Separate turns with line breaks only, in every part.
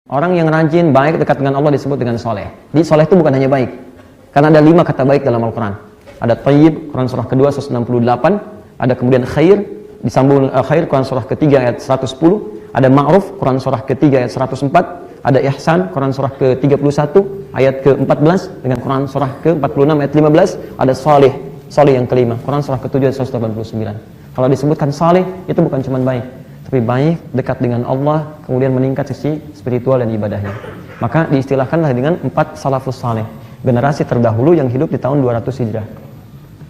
Orang yang rajin, baik, dekat dengan Allah disebut dengan soleh. Di soleh itu bukan hanya baik. Karena ada 5 kata baik dalam Al-Quran. Ada tayyib, Quran surah kedua, 168. Ada kemudian khair, disambung khair, Quran surah ketiga ayat 110. Ada ma'ruf, Quran surah ketiga ayat 104. Ada ihsan, Quran surah ke-31 ayat ke-14 dengan Quran surah ke-46 ayat 15. Ada salih, salih yang kelima, Quran surah ke-7 ayat 189. Kalau disebutkan salih, itu bukan cuma baik, tapi baik, dekat dengan Allah, kemudian meningkat sisi spiritual dan ibadahnya. Maka diistilahkanlah dengan 4 salafus saleh, generasi terdahulu yang hidup di tahun 200 Hijrah.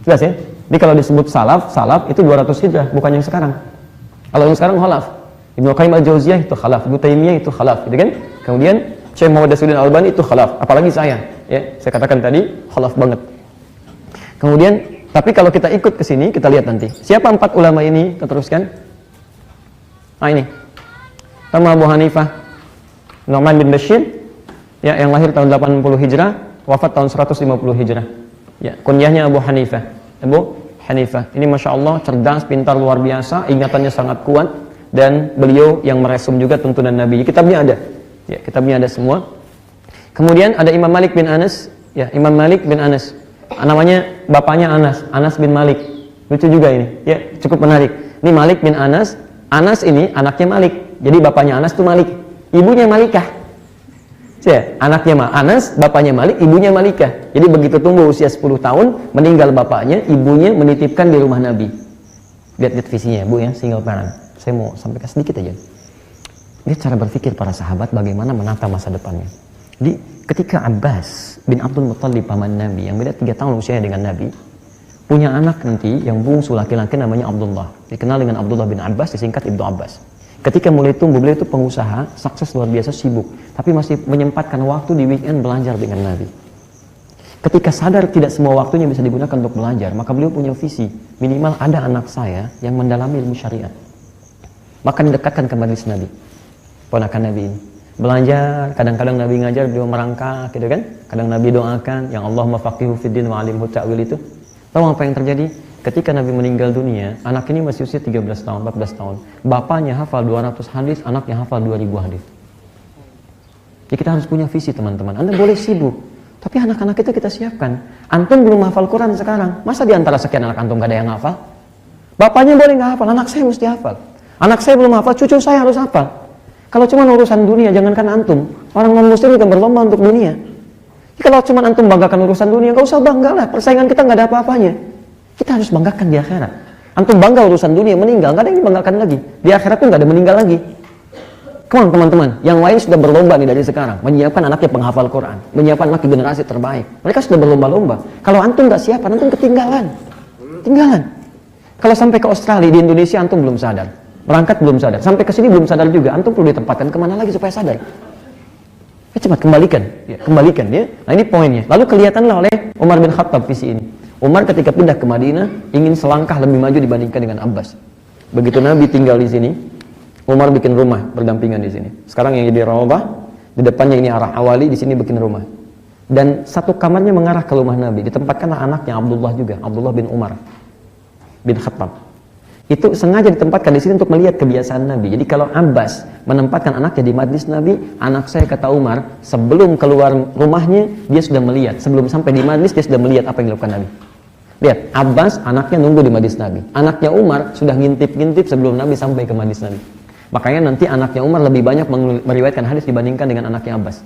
Jelas ya? Jadi kalau disebut salaf itu 200 Hijrah, bukan yang sekarang. Kalau yang sekarang khalaf. Ibnu Qayyim al-Jauziyah itu khalaf, Ibnu Taimiyah itu khalaf, gitu kan? Kemudian Syekh Muhammad Nasruddin Al-Albani itu khalaf, apalagi saya, ya. Saya katakan tadi khalaf banget. Kemudian, tapi kalau kita ikut ke sini, kita lihat nanti. Siapa 4 ulama ini? Kita teruskan. Nah ini. Pertama Abu Hanifah, Nu'man bin Bashir, ya, yang lahir tahun 80 Hijrah, wafat tahun 150 Hijrah. Ya, kunyahnya Abu Hanifah. Abu Hanifah. Ini Masya Allah, cerdas, pintar, luar biasa, ingatannya sangat kuat, dan beliau yang meresum juga tuntunan Nabi. Kitabnya ada. Ya, kitabnya ada semua. Kemudian ada Imam Malik bin Anas, ya, Imam Malik bin Anas. Namanya bapaknya Anas, Anas bin Malik. Lucu juga ini. Ya, cukup menarik. Ini Malik bin Anas. Anas ini anaknya Malik. Jadi bapaknya Anas itu Malik. Ibunya Malikah. Ya, anaknya Anas, bapaknya Malik, ibunya Malikah. Jadi begitu tumbuh usia 10 tahun, meninggal bapaknya, ibunya menitipkan di rumah Nabi. Lihat visinya, Bu, ya, single parent. Saya mau sampaikan sedikit aja. Ini cara berpikir para sahabat bagaimana menata masa depannya. Jadi ketika Abbas bin Abdul Muttalib paman Nabi yang beda 3 tahun usianya dengan Nabi, punya anak nanti yang bungsu laki-laki namanya Abdullah, dikenal dengan Abdullah bin Abbas, disingkat Ibnu Abbas. Ketika mulai tumbuh, beliau itu pengusaha, sukses luar biasa, sibuk, tapi masih menyempatkan waktu di weekend belajar dengan Nabi. Ketika sadar tidak semua waktunya bisa digunakan untuk belajar, maka beliau punya visi, minimal ada anak saya yang mendalami ilmu syariat. Maka didekatkan ke majelis Nabi, ponakan Nabi ini. Belajar, kadang-kadang Nabi ngajar, beliau merangkak, gitu kan? Kadang Nabi doakan, yang Allahumma faqihu fiddin wa alimhu ta'wil itu. Tahu apa yang terjadi? Ketika Nabi meninggal dunia, anak ini masih usia 13 tahun, 14 tahun. Bapaknya hafal 200 hadis, anaknya hafal 2000 hadis. Jadi kita harus punya visi, teman-teman. Anda boleh sibuk, tapi anak-anak kita siapkan. Antum belum hafal Quran sekarang. Masa di antara sekian anak antum gak ada yang hafal? Bapaknya boleh gak hafal, anak saya mesti hafal. Anak saya belum hafal, cucu saya harus hafal. Kalau cuma urusan dunia, jangankan antum. Orang non-muslim juga berlomba untuk dunia. Jadi kalau cuma antum banggakan urusan dunia, gak usah bangga lah. Persaingan kita gak ada apa-apanya. Kita harus banggakan di akhirat. Antum bangga urusan dunia, meninggal, gak ada yang dibanggakan lagi. Di akhirat pun gak ada meninggal lagi. Come on, teman-teman. Yang lain sudah berlomba nih dari sekarang. Menyiapkan anaknya penghafal Quran. Menyiapkan anak generasi terbaik. Mereka sudah berlomba-lomba. Kalau antum gak siap, antum ketinggalan. Tinggalan. Kalau sampai ke Australia, di Indonesia antum belum sadar. Berangkat belum sadar. Sampai ke sini belum sadar juga. Antum perlu ditempatkan kemana lagi supaya sadar? Ya, cepat kembalikan. Ya, kembalikan. Ya. Nah ini poinnya. Lalu kelihatanlah oleh Umar bin Khattab visi ini. Umar ketika pindah ke Madinah ingin selangkah lebih maju dibandingkan dengan Abbas. Begitu Nabi tinggal di sini, Umar bikin rumah berdampingan di sini. Sekarang yang jadi Raudhah, di depannya ini arah Awali, di sini bikin rumah. Dan satu kamarnya mengarah ke rumah Nabi. Ditempatkanlah anaknya Abdullah juga, Abdullah bin Umar bin Khattab. Itu sengaja ditempatkan di sini untuk melihat kebiasaan Nabi. Jadi kalau Abbas menempatkan anaknya di majlis Nabi, anak saya kata Umar, sebelum keluar rumahnya dia sudah melihat. Sebelum sampai di majlis dia sudah melihat apa yang dilakukan Nabi. Lihat, Abbas anaknya nunggu di majlis Nabi. Anaknya Umar sudah ngintip-ngintip sebelum Nabi sampai ke majlis Nabi. Makanya nanti anaknya Umar lebih banyak meriwayatkan hadis dibandingkan dengan anaknya Abbas.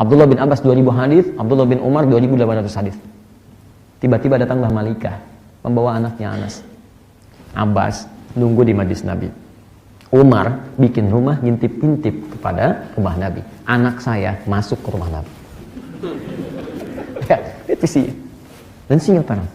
Abdullah bin Abbas 2000 hadis, Abdullah bin Umar 2800 hadis. Tiba-tiba datanglah Malikah membawa anaknya Anas. Abbas nunggu di majlis Nabi. Umar bikin rumah ngintip-ngintip kepada rumah Nabi. Anak saya masuk ke rumah Nabi. Ya, itu sih. Dan single parent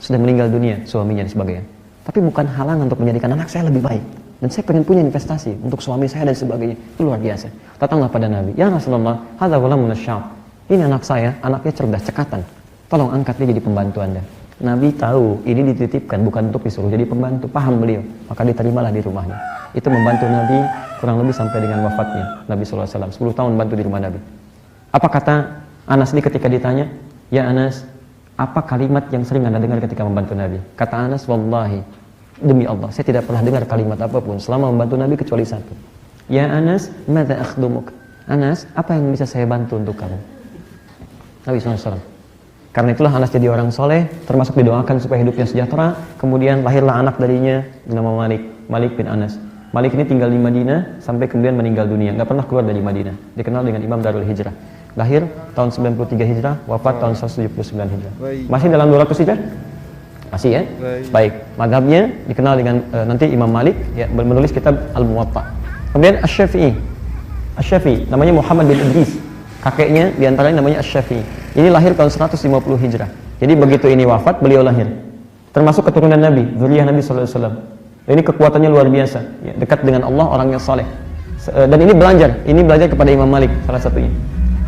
sudah meninggal dunia suaminya dan sebagainya. Tapi bukan halangan untuk menjadikan anak saya lebih baik. Dan saya pengen punya investasi untuk suami saya dan sebagainya. Itu luar biasa. Datanglah pada Nabi. Ya Rasulullah, hadza ghulamun syab. Ini anak saya, anaknya cerdas, cekatan. Tolong angkat dia jadi pembantu Anda. Nabi tahu ini dititipkan bukan untuk disuruh jadi pembantu, paham beliau, maka diterimalah di rumahnya. Itu membantu Nabi kurang lebih sampai dengan wafatnya Nabi SAW. 10 tahun bantu di rumah Nabi. Apa kata Anas ini ketika ditanya, ya Anas, apa kalimat yang sering Anda dengar ketika membantu Nabi? Kata Anas, wallahi, demi Allah, saya tidak pernah dengar kalimat apapun selama membantu Nabi kecuali satu. Ya Anas, madza akhdumuk? Anas, apa yang bisa saya bantu untuk kamu? Nabi SAW. Karena itulah Anas jadi orang soleh, termasuk didoakan supaya hidupnya sejahtera. Kemudian lahirlah anak darinya, nama Malik bin Anas. Malik ini tinggal di Madinah sampai kemudian meninggal dunia, nggak pernah keluar dari Madinah. Dikenal dengan Imam Darul Hijrah. Lahir tahun 93 Hijrah, wafat tahun 179 Hijrah. Masih dalam 200 Hijrah? Masih ya? Baik. Madhabnya dikenal dengan nanti Imam Malik ya, menulis kitab Al-Muwatta. Kemudian Asy-Syafi'i, namanya Muhammad bin Idris. Kakeknya diantaranya namanya Asy-Syafi'i. Ini lahir tahun 150 Hijrah. Jadi begitu ini wafat, beliau lahir. Termasuk keturunan Nabi, zuriyah Nabi sallallahu alaihi wasallam. Ini kekuatannya luar biasa, ya, dekat dengan Allah, orangnya saleh. Dan ini belajar kepada Imam Malik salah satunya.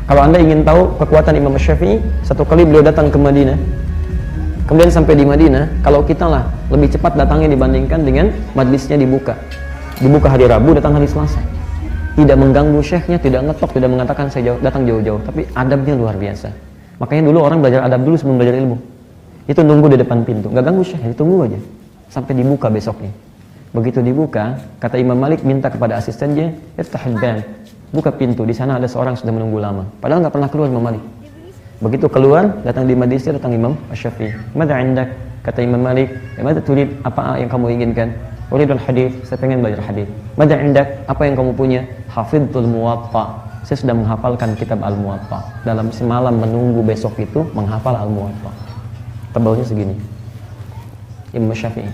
Kalau Anda ingin tahu kekuatan Imam Asy-Syafi'i, satu kali beliau datang ke Madinah. Kemudian sampai di Madinah, kalau kita lah lebih cepat datangnya dibandingkan dengan majlisnya dibuka hari Rabu, datang hari Selasa. Tidak mengganggu syekhnya, tidak ngetok, tidak mengatakan saya datang jauh-jauh, tapi adabnya luar biasa. Makanya dulu orang belajar adab dulu sebelum belajar ilmu. Itu nunggu di depan pintu, nggak ganggu syekhnya, tunggu aja sampai dibuka besoknya. Begitu dibuka, kata Imam Malik minta kepada asistennya, iftahil bab, buka pintu. Di sana ada seorang sudah menunggu lama. Padahal nggak pernah keluar Imam Malik. Begitu keluar, datang di majlis, datang Imam Asy-Syafi'i. Madza indak? Kata Imam Malik, madza turid? Apa yang kamu inginkan? Uridul hadis, saya pengen belajar hadis. Madza indak? Apa yang kamu punya? Hafidhul Muwatta. Saya sudah menghafalkan kitab Al-Muwatta. Dalam semalam menunggu besok itu menghafal Al-Muwatta. Tebalnya segini. Imam Asy-Syafi'i.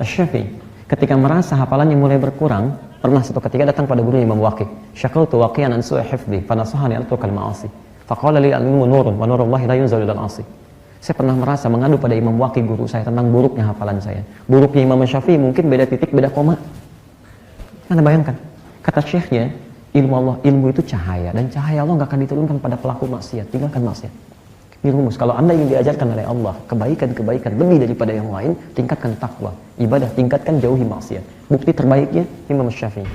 Asy-Syafi'i ketika merasa hafalannya mulai berkurang, pernah satu ketika datang pada guru Imam Waqi. Syaqaltu waqi'an an su'i hifdhi, fa nasahani an atrukal ma'asi. Faqala li al-ilmu nurun wa nurullahi la yunzalu ilal 'asi. Saya pernah merasa mengadu pada Imam Waqi guru saya tentang buruknya hafalan saya. Buruknya Imam Syafi'i mungkin beda titik, beda koma. Anda bayangkan, kata syekhnya, ilmu itu cahaya, dan cahaya Allah nggak akan diturunkan pada pelaku maksiat. Tinggalkan maksiat. Ini rumus. Kalau Anda ingin diajarkan oleh Allah kebaikan-kebaikan lebih daripada yang lain, tingkatkan takwa, ibadah, tingkatkan jauhi maksiat. Bukti terbaiknya Imam Syafi'i.